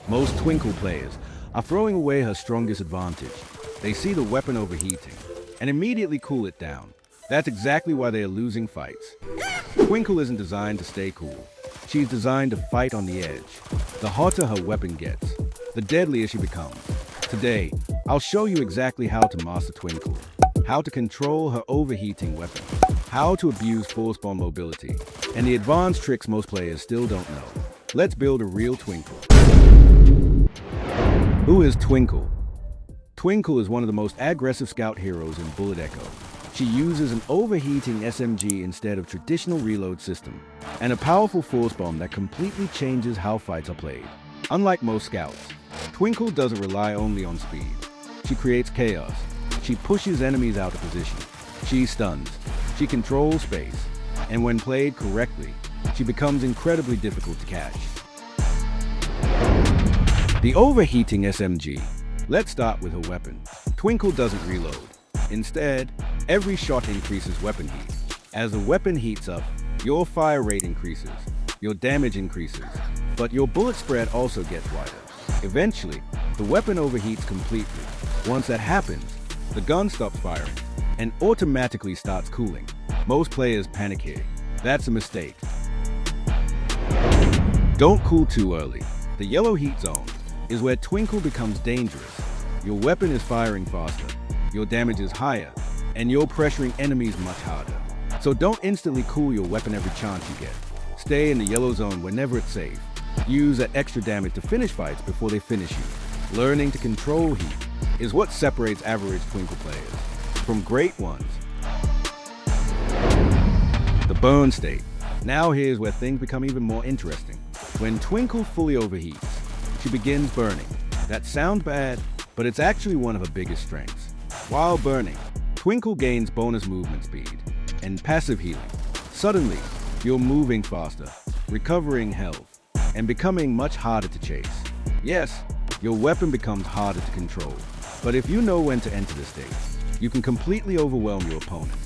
Most Twinkle players are throwing away her strongest advantage. They see the weapon overheating and immediately cool it down. That's exactly why they are losing fights. Twinkle isn't designed to stay cool. She's designed to fight on the edge. The hotter her weapon gets, the deadlier she becomes. Today, I'll show you exactly how to master Twinkle, how to control her overheating weapon, how to abuse force bomb mobility, and the advanced tricks most players still don't know. Let's build a real Twinkle. Who is Twinkle? Twinkle is one of the most aggressive scout heroes in Bullet Echo. She uses an overheating SMG instead of traditional reload system, and a powerful force bomb that completely changes how fights are played. Unlike most scouts, Twinkle doesn't rely only on speed. She creates chaos. She pushes enemies out of position. She stuns. She controls space. And when played correctly, she becomes incredibly difficult to catch. The overheating SMG. Let's start with her weapon. Twinkle doesn't reload. Instead, every shot increases weapon heat. As the weapon heats up, your fire rate increases, your damage increases, but your bullet spread also gets wider. Eventually, the weapon overheats completely. Once that happens, the gun stops firing and automatically starts cooling. Most players panic here. That's a mistake. Don't cool too early. The yellow heat zone is where Twinkle becomes dangerous. Your weapon is firing faster, your damage is higher, and you're pressuring enemies much harder. So don't instantly cool your weapon every chance you get. Stay in the yellow zone whenever it's safe. Use that extra damage to finish fights before they finish you. Learning to control heat is what separates average Twinkle players from great ones. The burn state. Now here's where things become even more interesting. When Twinkle fully overheats, she begins burning. That sounds bad, but it's actually one of her biggest strengths. While burning, Twinkle gains bonus movement speed and passive healing. Suddenly, you're moving faster, recovering health, and becoming much harder to chase. Yes, your weapon becomes harder to control, but if you know when to enter this state, you can completely overwhelm your opponent.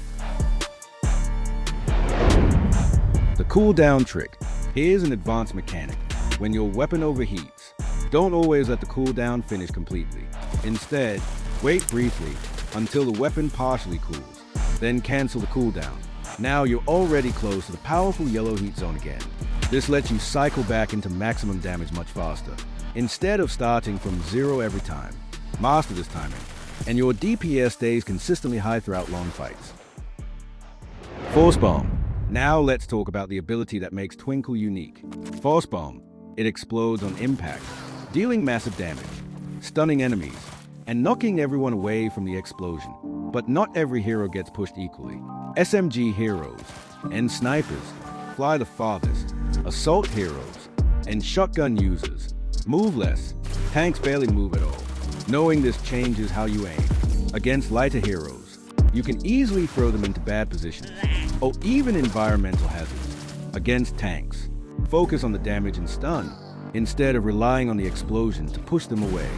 The cooldown trick. Here's an advanced mechanic. When your weapon overheats, don't always let the cooldown finish completely. Instead, wait briefly until the weapon partially cools, then cancel the cooldown. Now you're already close to the powerful yellow heat zone again. This lets you cycle back into maximum damage much faster, instead of starting from zero every time. Master this timing, and your DPS stays consistently high throughout long fights. Force Bomb. Now let's talk about the ability that makes Twinkle unique. Force Bomb. It explodes on impact, dealing massive damage, stunning enemies, and knocking everyone away from the explosion. But not every hero gets pushed equally. SMG heroes and snipers fly the farthest. Assault heroes and shotgun users move less. Tanks barely move at all. Knowing this changes how you aim. Against lighter heroes, you can easily throw them into bad positions, or even environmental hazards. Against tanks, focus on the damage and stun, instead of relying on the explosion to push them away.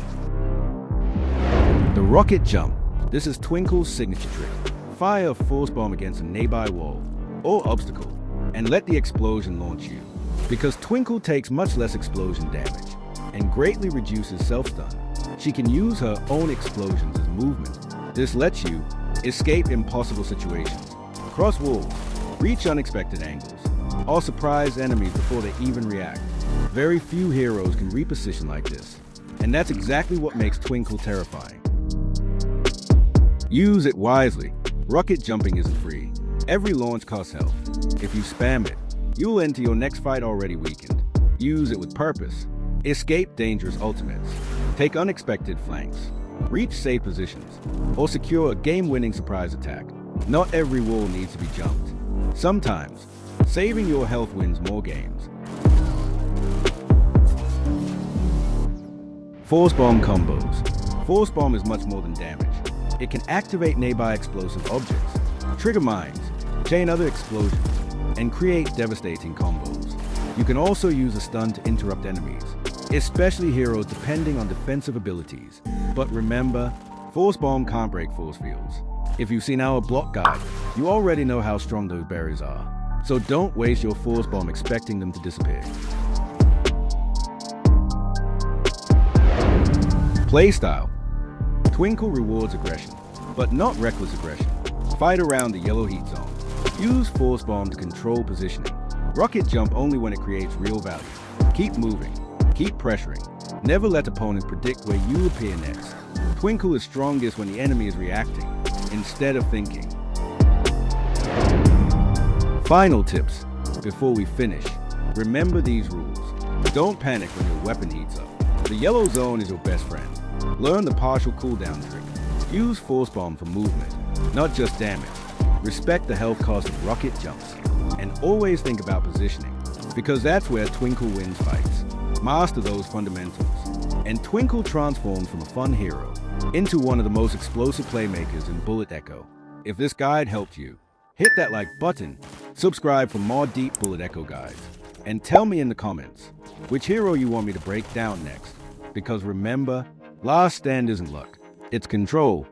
The rocket jump. This is Twinkle's signature trick. Fire a force bomb against a nearby wall or obstacle, and let the explosion launch you. Because Twinkle takes much less explosion damage and greatly reduces self-stun, she can use her own explosions as movement. This lets you escape impossible situations, cross walls, reach unexpected angles, or surprise enemies before they even react. Very few heroes can reposition like this, and that's exactly what makes Twinkle terrifying. Use it wisely. Rocket jumping isn't free. Every launch costs health. If you spam it, you'll enter your next fight already weakened. Use it with purpose. Escape dangerous ultimates. Take unexpected flanks. Reach safe positions. Or secure a game-winning surprise attack. Not every wall needs to be jumped. Sometimes, saving your health wins more games. Force Bomb combos. Force Bomb is much more than damage. It can activate nearby explosive objects, trigger mines, chain other explosions, and create devastating combos. You can also use a stun to interrupt enemies, especially heroes depending on defensive abilities. But remember, Force Bomb can't break force fields. If you've seen our block guide, you already know how strong those barriers are. So don't waste your Force Bomb expecting them to disappear. Playstyle. Twinkle rewards aggression, but not reckless aggression. Fight around the yellow heat zone. Use Force Bomb to control positioning. Rocket Jump only when it creates real value. Keep moving. Keep pressuring. Never let opponents predict where you appear next. Twinkle is strongest when the enemy is reacting, instead of thinking. Final tips. Before we finish, remember these rules. Don't panic when your weapon heats up. The yellow zone is your best friend. Learn the partial cooldown trick. Use Force Bomb for movement, not just damage. Respect the health cost of rocket jumps. And always think about positioning, because that's where Twinkle wins fights. Master those fundamentals. And Twinkle transforms from a fun hero into one of the most explosive playmakers in Bullet Echo. If this guide helped you, hit that like button, subscribe for more deep Bullet Echo guides, and tell me in the comments which hero you want me to break down next. Because remember, last stand isn't luck, it's control.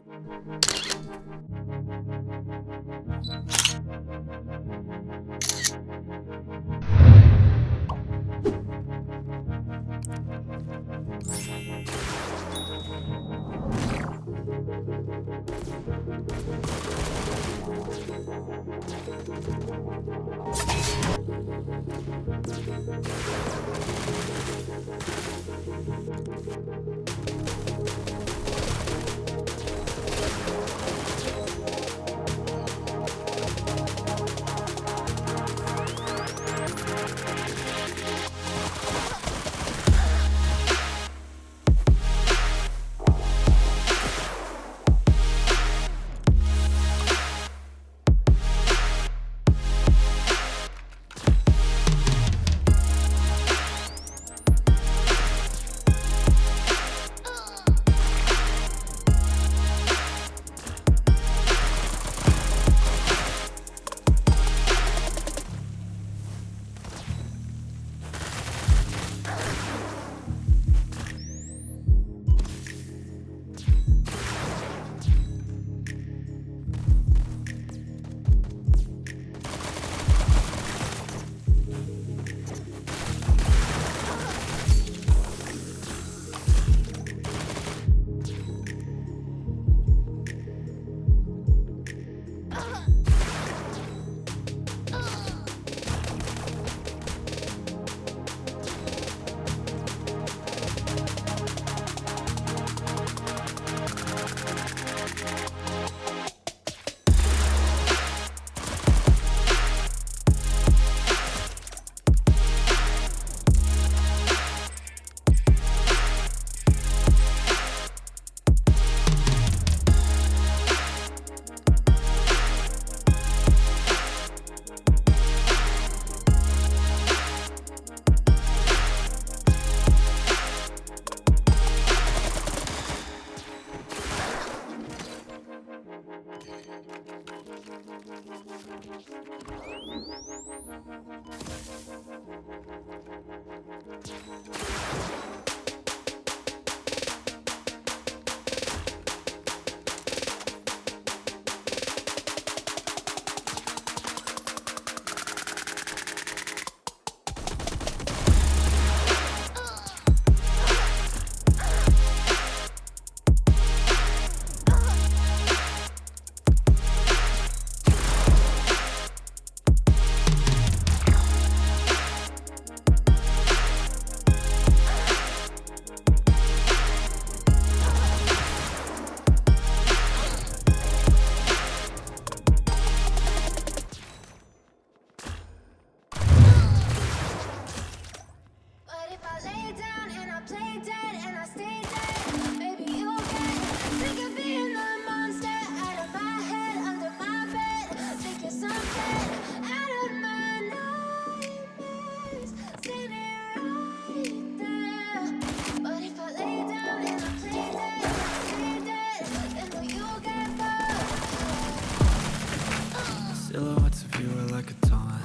Silhouettes of you are like a taunt.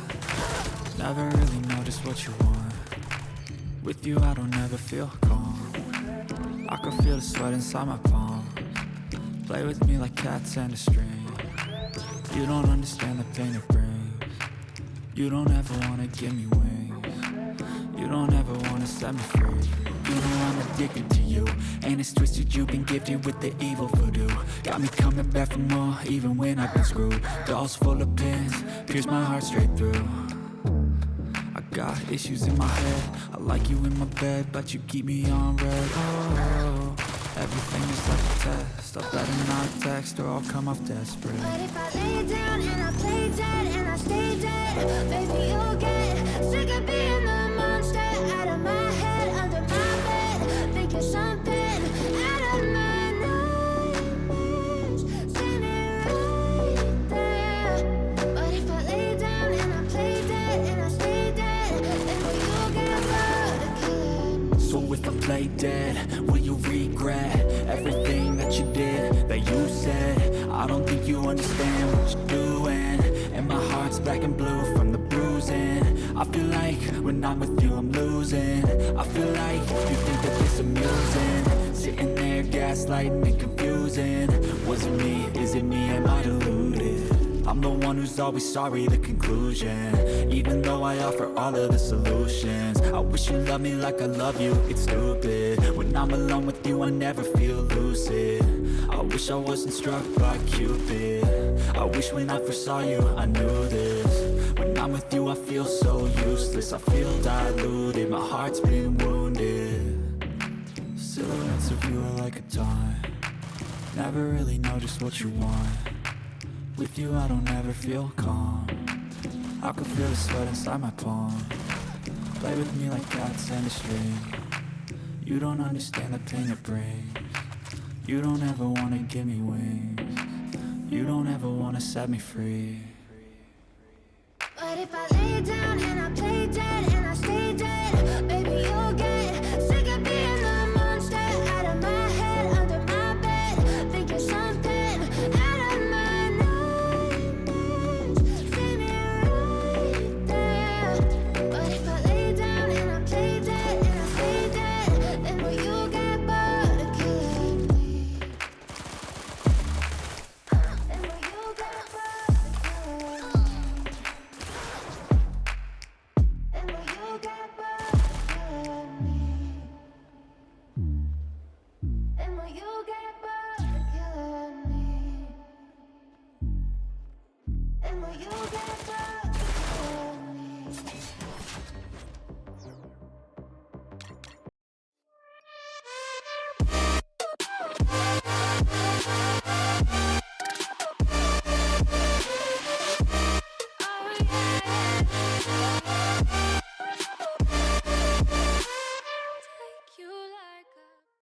Never really know just what you want. With you I don't ever feel calm. I can feel the sweat inside my palm. Play with me like cats and a string. You don't understand the pain it brings. You don't ever wanna give me wings. You don't ever wanna set me free. You know I'm addicted to you, And it's twisted, you've been gifted with the evil voodoo. Got me coming back for more, even when I've been screwed. Dolls full of pins, pierce my heart straight through. I got issues in my head, I like you in my bed, but you keep me on red. Oh, everything is like a test. I better not text or I'll come off desperate. But if I lay down and I play dead and I stay dead, baby, you'll get sick of being the monster out of my head, under my bed. Think you're something out of my nightmares, standing right there. But if I lay down and I play dead and I stay dead, then will you get bored of killing? So if I play dead, will you regret everything that you did, that you said? I don't think you understand what you're doing, and my heart's black and blue from the bruising. I feel like when I'm with you I'm losing. I feel like you think that this amusing, sitting there gaslighting and confusing. Was it me? Is it me? Am I deluded? I'm the one who's always sorry, the conclusion. Even though I offer all of the solutions, I wish you loved me like I love you, it's stupid. When I'm alone with you I never feel lucid. I wish I wasn't struck by Cupid. I wish when I first saw you I knew this. When I'm with you I feel so useless, I feel diluted, my heart's been wounded. Silhouettes of you are like a taunt, never really know just what you want. With you I don't ever feel calm, I can feel the sweat inside my palm. Play with me like cats and a string. You don't understand the pain it brings. You don't ever wanna give me wings. You don't ever wanna set me free. But if I lay down and I play dead